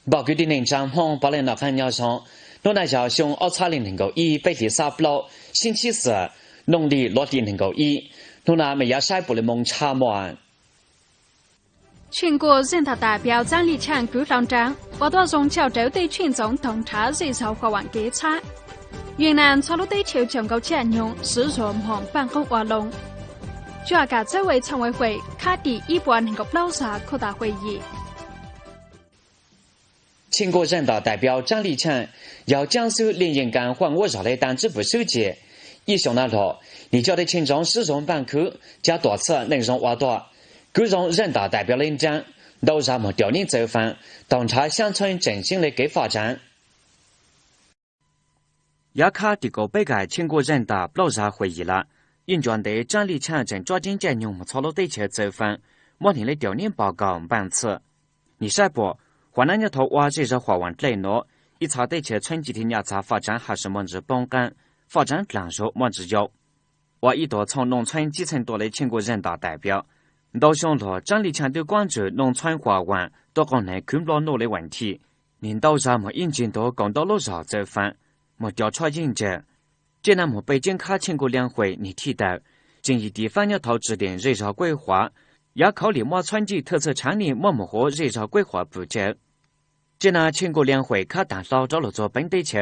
报告的年长红巴人那看鸟上，诺那小熊230能够1被第3不老，星期4农历6地能够1，诺那没有晒不的蒙查满。全国人大代表张立强举上章，我多中潮州对群众洞察热潮法案检查。云南草路地球全国占用使用红办公活动。全国州委常委会开第1波能够老萨扩大会议。全国人大代表张立强要江苏连云港换我绕的党支部书记，以上那路，你叫的群众使用办口加多次内容挖多，各种人大代表领章都让我调研走访，洞察乡村振兴的给发展。要开第9届全国人大老萨会议了，应专的张立强正抓紧将用草路地球走访，每年的调研报告办次。你晒不？华南鸟头挖这些华湾内诺，一查地球村集体鸟查发展还是么子帮干，发展两手么子有。我一度从农村基层多的全国人大代表，到上了张立强对关注农村华湾多功能看不落的问题，领导上么引进到港岛路上走访。我调查研究，这那么北京开全国两会，你提到，建议地方要投制定日照规划，要考虑么村级特色产业么和日照规划步骤。这那全国两会开大老找了做本地球，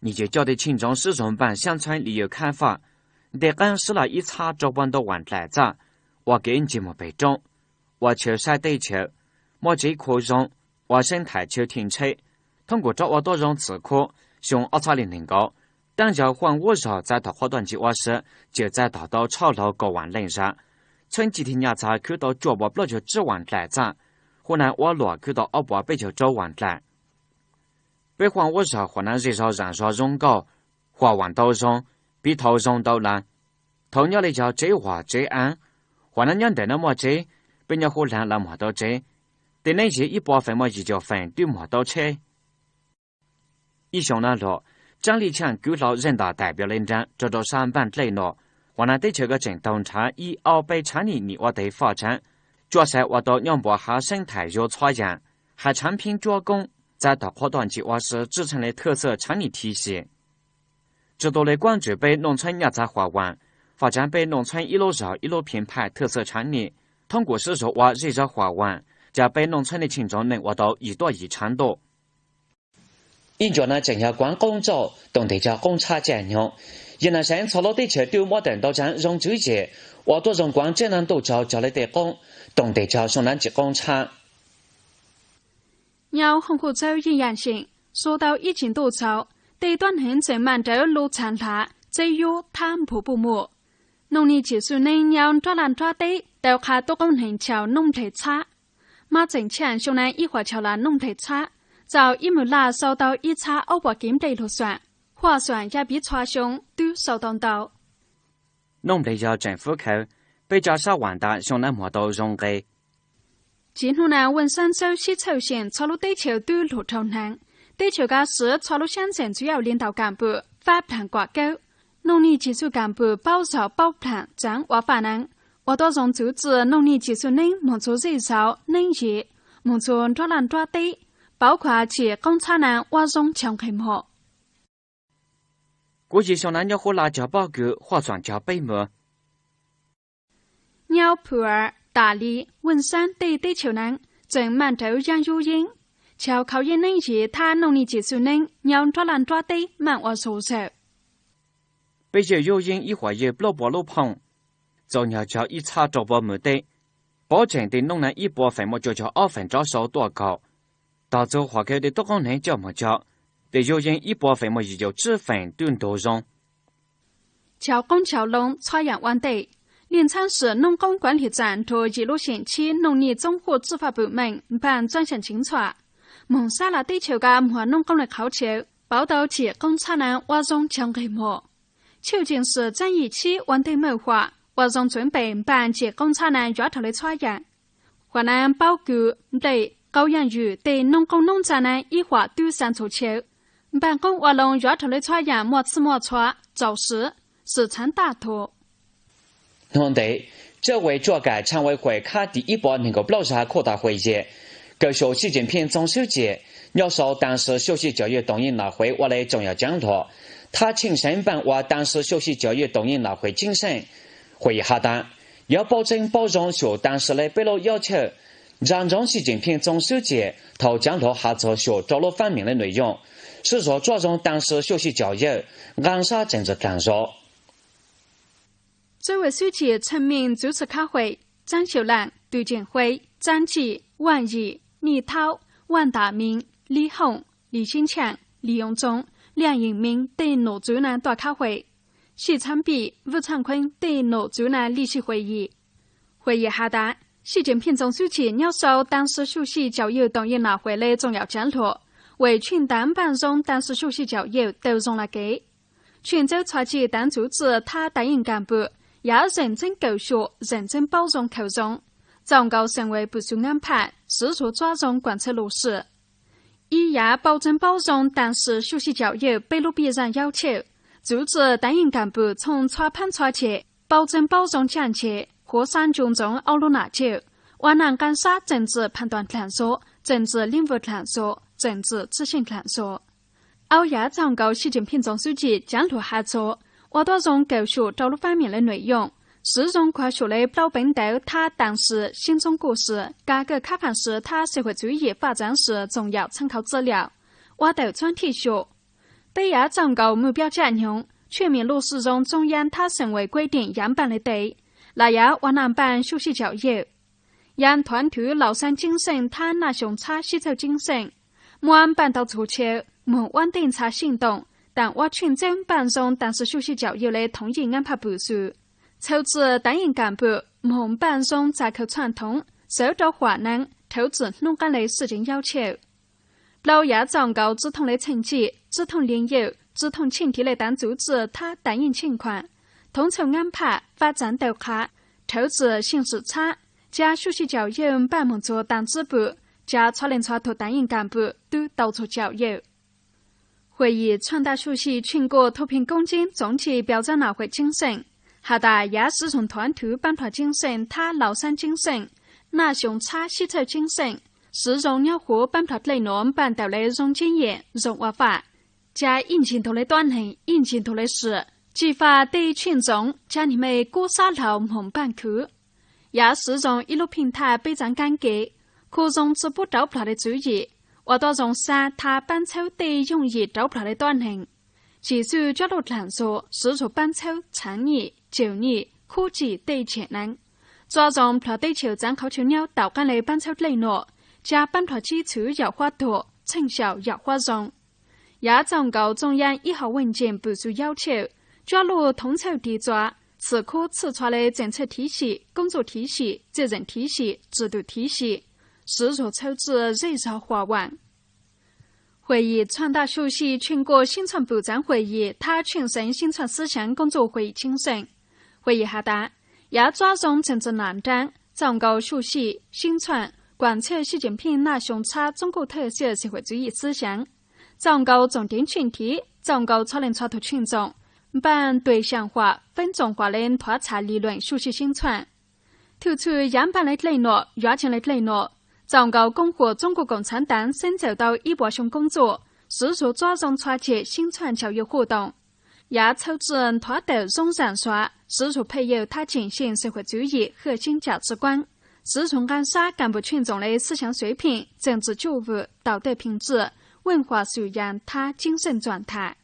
你就叫的群众使用办乡村旅游看法，得按时了一查着办到完来着，我给你节目被中，我求晒地球，我这扩容，我生态球停车，通过找我多种词库。用230能高，但要换我绕在到活动计划时，就在大到潮路高湾岭上，村集体伢子去到脚巴不就指望来着，湖南我落去到200北就找完来。北换我绕湖南日照燃烧容高，华湾岛上比头容到了，头鸟的叫这话这安，湖南人的那么这，比鸟湖南那么到这，对那些100分么就分对么到车。以上那路，张立强举了人大代表领章，这3版内诺，华南地区个正洞察以2倍产业你我的发展，主要我到两波下生态有采样，还产品加工，在到活动计划时制成了特色产业体系。这多的关注被农村伢在华湾，发展被农村一路绕一路品牌特色产业，通过使用挖日照华湾，将被农村的群众能挖到1多1产多。因着呢，正要关工作，当地叫公差占用，云南省草路地区丢莫等到站用周节，我多用光只能都叫来得工，当地叫上南职工差。要红湖州阴阳性，说到疫情多潮，对端很正满洲路产塔，只有贪普不木。农历技术呢要抓烂抓地，都卡多功能桥弄铁差，马正强上南一会桥啦弄铁差。早一木拉受到一查200斤地图算，划算也比传上都受到到。农地要政府口，被加上万达上南摩到容易。今湖南文山州西筹县草路地球对路头南，地球个是草路乡镇主要领导干部发盘挂钩，农历技术干部包照包盘将我发能，我多种组织农历技术能满足日照能热，满足抓烂抓地。包括其公产人挖中强开幕。估计上南鸟和辣椒包谷划算叫北木。鸟普洱、大理、文山等地球人正满洲养有因，超考验能热，他农历技术能鸟抓烂抓地满我手手。北就有因一会也不落路碰，早鸟叫一查着不目的，保证对农人100分么就叫2分招收多高。到走花口的多功能叫么叫，对有人100分么也就只分对多用。桥工桥农采样完地，临沧市农工管理站和一路县区农业综合执法部门办专项清查，蒙沙拉地球个和农工的考求，报道其公产人挖中强开幕。究竟是怎一起完地谋划，挖中准备办其公产人约头的采样，华南包谷对。高阳鱼对农工农站呢一划对3处球，办公活动约头的采样莫吃莫穿，造势市场大图。农地这位主改常委会开第1波能够老萨扩大会议，高校习近平总书记要受当时学习教育动员大会我的重要讲座，他亲身办我当时学习教育动员大会精神。会议下达，要保证包容学当时的北路要求，让中习近平总书记头讲座下则学着陆方面的内容，是说着重当时学习教育，暗杀政治干涉。这位书记陈明主持开会，张秀兰、杜建辉、张继、王毅、李涛、王大明、李红、李新强、李永忠、梁应明等6组人代开会。习昌比、吴长坤等6组人列席会议。会议下达，习近平总书记要受当时学习教育动员大会的重要讲座，为全党办容当时学习教育都容了给。泉州传记党组织他答应干部要认真教学，认真包容扣容，早高成为部署安排，适时抓重贯彻落实，以要保证包容当时学习教育北路必然要求。组织答应干部从查判查切，保证包容讲解，和善群众奥路拿酒，完难干杀政治判断探索、政治领域探索、政治执行探索。欧亚长高习近平总书记讲座下座，我多从教学着陆方面的内容，是从快速的老本到他当时新中国时、改革开放时他社会主义发展时重要参考资料，我都专题学。北亚长高目标讲用，全面落实中央他省委规定样板的对，那要往南办学习教育，让团团老三精神他那雄差西走精神，莫办到足球，莫稳定差行动，但我全真办容当时学习教育的统一安排部署，筹资答应干部莫办容在口传统，受到华能，投资弄干的实践要求。老亚长高直通的成绩、直通联友、直通前提的党组织他答应情况，统筹安排发展斗卡，投资形势差，加学习教育办盟做党支部，加超联传统答应干部都到处教育。会议传达学习全国脱贫攻坚总体标准大会精神，下达亚视从团团办团精神他老三精神，那雄差西走精神。是容要和办法内容办到的容经验、容活法，加引进头的短行、引进头的事，激发对群众将你们过沙头蒙办去，也是容一路平台非常尴尬，可容止不找不到的注意，我到容山他班抽对容易找不到的短行，技术角度探索，是从班抽、产业、就业、科技对潜能，抓重不对求张口求鸟导干的班抽内容。加班团基础要花多，成效要花重。亚长高中央1号文件部署要求，抓入统筹地抓，此可刺出的政策体系、工作体系、责任体系、制度体系，适时筹资热潮化完。会议传达学习全国新传部长会议他全省新传思想工作会议精神。会议下达，要抓重政治难章，长高学习新传。贯彻习近平那雄差中国特色社会主义思想，长高重点群体，长高超能传统群众，办对象化、分众化的脱查理论学习新传，突出样板的内容、热情的内容，长高拱获中国共产党深走到一波雄工作，适时抓重传接新传教育活动，要筹资人脱斗容染刷，适时培育他践行社会主义核心价值观。是从暗杀干部群众的思想水平、政治觉悟、道德品质、文化素养他精神状态，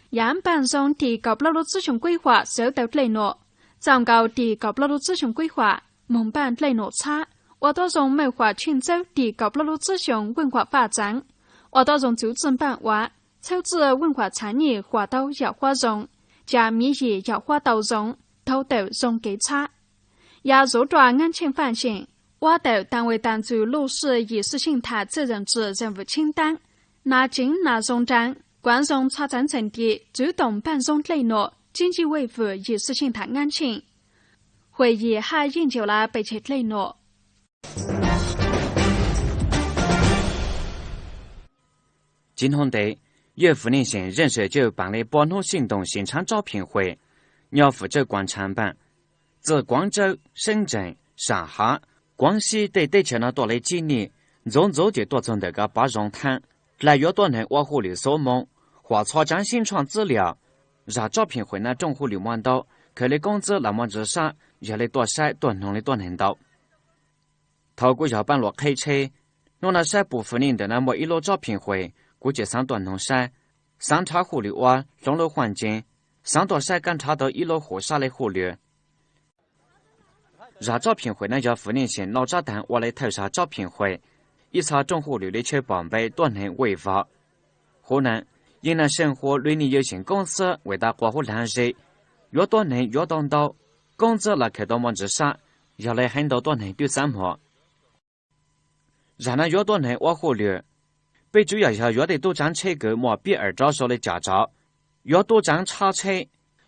样板中提高不了咨询规划受到内容，长高提高不了咨询规划，蒙办内容差，我多从美化泉州提高不了咨询文化发展，我多从组织办话，筹资文化产业花到要花容，加米业要花到容，头头容给差。要入抓安全反省，我到单位当主落实意识形态责任制任务清单，拿紧拿容章，贯容查证阵地，主动办容内容，积极维护意识形态安全。会议还研究了备切内容。今天的岳福宁县人社局办理保农行动现场招聘会，鸟福州广场办。自广州、深圳、上海、广西等地区多的几年，从早就多从这个把容摊来越多人挖护理所梦，或错将新创资料，让招聘会呢政府流氓到，佢哋工资那么之少，越嚟多晒多农的多人到。透过要办落开车，弄那晒部分人的那么一路招聘会，估计上多农晒，上茶护理哇，农路环境，上多晒干查到一路护沙的护理。让招聘会呢要负年性老炸弹我来投杀招聘会，以查政府流的确防备多人违法。湖南云南生活履历有限公司为大过户烂日，越多人越当到，工资那开到么之少，要来很多多人对三模。让那越多人挖护率，被主要要越得多张车购么比二招收的驾照，越多张叉车，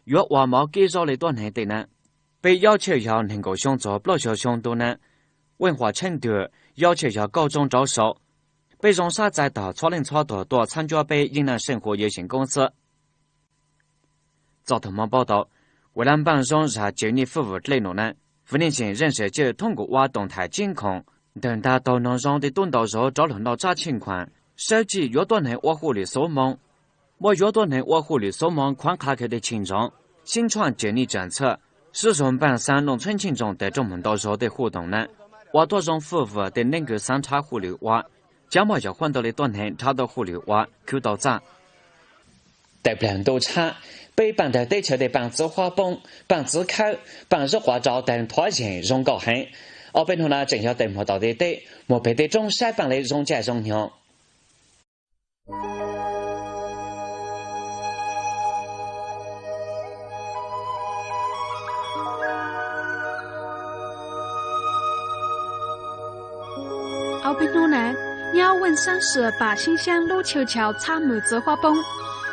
越挖毛给少的多人的呢。被要求要能够想做不小凶多呢，文化程度要求要高中招收，被容沙在到超龄超多参加被云南生活有限公司。早头网报道，为了帮容沙就业服务内容呢，富宁县人社局通过挖动态监控，等达到农上的东道肉招论到啥情况，收集越多人挖护率所蒙，我越多人挖护率所蒙宽卡口的群众，新创就业政策。使用本省农村群众的中门到肉的活动呢，挖多种服务的能够上查护理挖，将么要换到的多人查到护理挖口到咋？在不能多查，被办的地球的办子花崩、办子口、办日化照等拖延容高很，而本土呢正要对莫到的对，莫被的中山办的容解容量。奥比努呢，要问山时把新乡路球桥插木子花崩，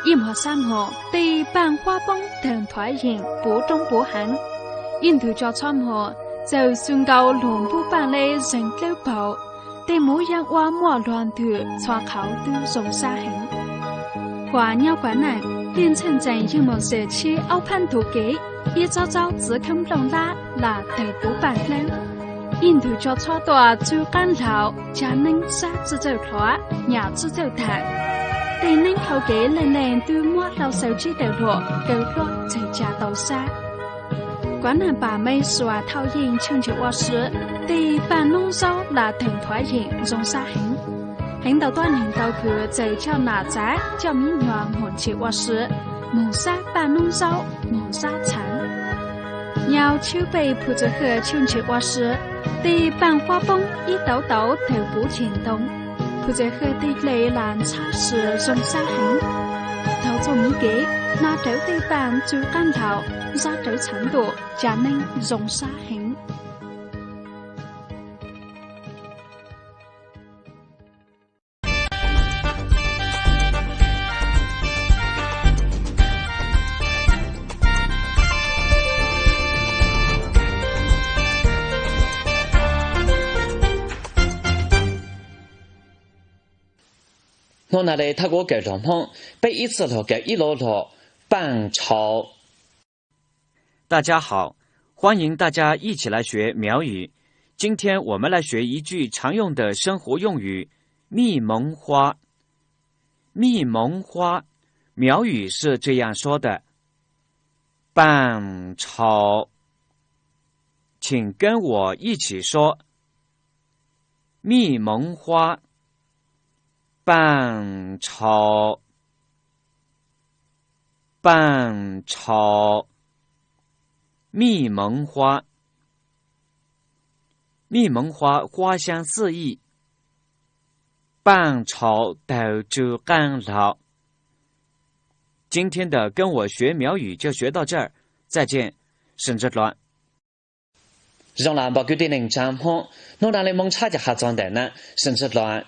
一模三模被办花崩等团员不中不行，印度叫参模就算到龙不办的人流保，对每样话莫乱度错口都容沙行。话要管难，连城镇有么社区欧潘图给，一早早自控龙拉那都不办了。印度叫错多就干老，家能杀只走拖，伢只走谈。对能口给人人都摸到手机的落，够落在家都杀。管人把妹说讨厌请求我时，对办农手那等团员容沙行。很多多年到去在叫哪在叫民员问起我时，蒙沙办农手蒙沙产。要求被负责和请求我时。对办花崩一道道头部前动，负责和对雷兰擦拭容沙行，到做米给那走对办就干头，沙走程度才能容沙行。我那里他给我给了梦，被一次了给一摞摞半朝。大家好，欢迎大家一起来学苗语。今天我们来学一句常用的生活用语“蜜蒙花”。蜜蒙花，苗语是这样说的：半朝。请跟我一起说：蜜蒙花。半朝，半朝，蜜蒙花，蜜蒙花花香四溢，半朝都就干了。今天的跟我学苗语就学到这儿，再见，甚至乱。让人把决定能掌握，弄让你蒙差一下装的呢，甚至乱。